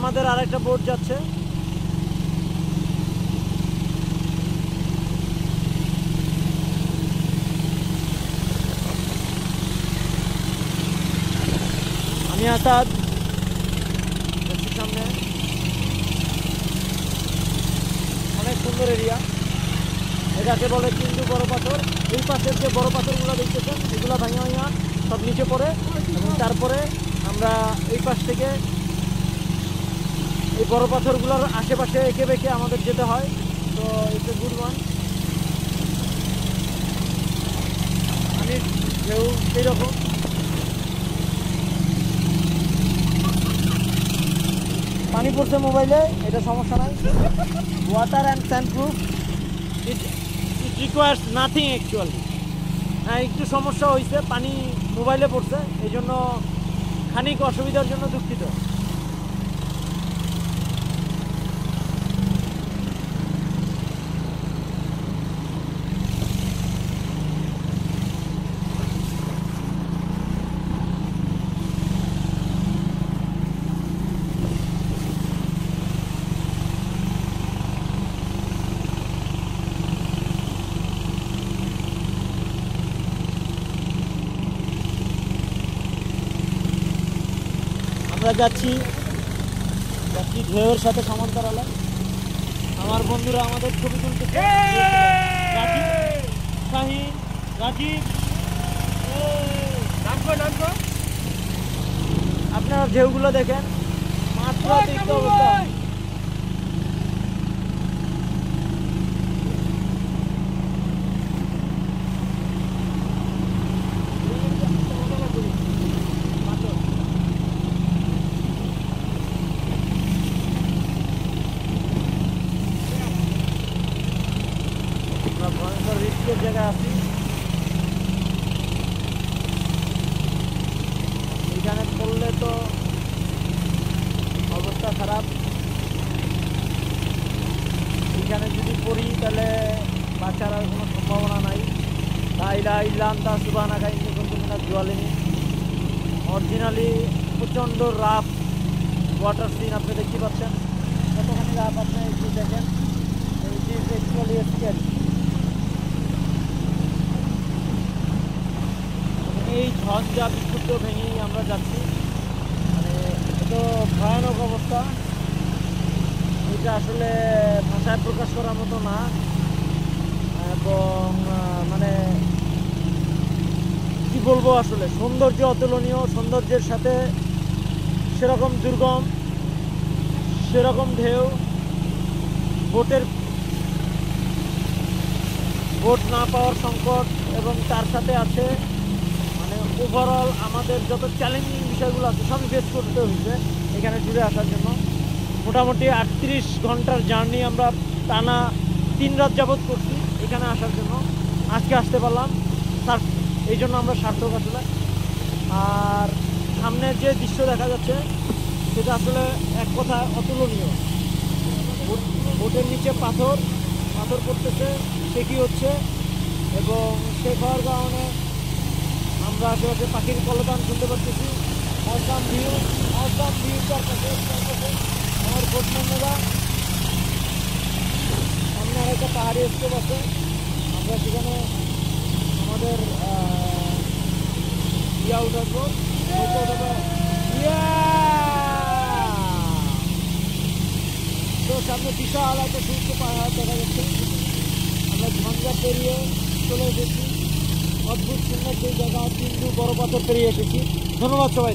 আমাদের আরেকটা বোট যাচ্ছে। আমি আসাদ সামনে, অনেক সুন্দর এরিয়া। এটাকে বলে কিন্তু বড় পাথর। এই পাশের যে বড় পাথরগুলো দেখতেছেন এগুলো ভাঙা ভাঙা সব নিচে পড়ে, এবং তারপরে আমরা এই পাশ থেকে এই বড় পাথরগুলোর আশেপাশে এঁকে বেঁকে আমাদের যেতে হয়। তো ইটস এ গুড ওয়ান। আমি ঢেউ সেইরকম পানি পড়ছে মোবাইলে, এটা সমস্যা নাই। Water and sand proof, it requires nothing actually. হ্যাঁ, একটু সমস্যা হয়েছে, পানি মোবাইলে পড়ছে, এই জন্য খানিক অসুবিধার জন্য দুঃখিত। আমরা যাচ্ছি ঢেউয়ের সাথে সমান্তরালে। আমার বন্ধুরা আমাদের ছবি তুলতেছে, রাজীব, শাহিন, রাজীব। আপনারা ঢেউগুলো দেখেন, মাত্রাতিরিক্ত অবস্থা। ভয়ঙ্কর রিস্কের জায়গায় আছি। এখানে পড়লে তো অবস্থা খারাপ। এখানে যদি পড়ি তাহলে বাঁচার আর কোনো সম্ভাবনা নাই। লাইলা ইল্লান্তা সুবহানাকা ইন্নী কুনতু মিনাজ জালিমিন। অরিজিনালি প্রচণ্ড রাফ ওয়াটার সিন আপনি দেখতে পাচ্ছেন। কতখানি রাফ আপনি একটু দেখেন। It is actually scary. এই ঝঞ্ঝা বিক্ষুব্ধ ভেঙেই আমরা যাচ্ছি, মানে এত ভয়ানক অবস্থা, এটা আসলে ভাষায় প্রকাশ করার মতো না। এবং মানে কি বলবো, আসলে সৌন্দর্য অতুলনীয়। সৌন্দর্যের সাথে সেরকম দুর্গম, সেরকম ঢেউ। বোট না পাওয়ার সংকট, এবং তার সাথে আছে ওভারঅল আমাদের যত চ্যালেঞ্জিং বিষয়গুলো আছে সবই ফেস করতে হয়েছে এখানে জুড়ে আসার জন্য। মোটামুটি 38 ঘন্টার জার্নি আমরা টানা 3 রাত যাবৎ করছি এখানে আসার জন্য। আজকে আসতে পারলাম, এই জন্য আমরা সার্থক আসলে। আর সামনের যে দৃশ্য দেখা যাচ্ছে সেটা আসলে এক কথা অতুলনীয়। বোটের নিচে পাথর পড়তেছে, শেকি হচ্ছে, এবং শেক হওয়ার কারণে আমরা আশেপাশে পাখির কলতান শুনতে পাচ্ছি। অসাম ভিউ চারপাশে। আমার পশ্চিমবঙ্গরা সামনে আরেকটা পাহাড়ি স্টোভ আছে, আমরা সেখানে আমাদের উঠাবো। তো সামনে বিশাল একটা সূর্য পাহাড় দেখা যাচ্ছে। আমরা ঝঞ্ঝা পেরিয়ে চলে এসেছি অদ্ভুত সুন্দর যে জায়গা, কিন্তু বড় পাথর পেরিয়ে এসেছি। ধন্যবাদ সবাই।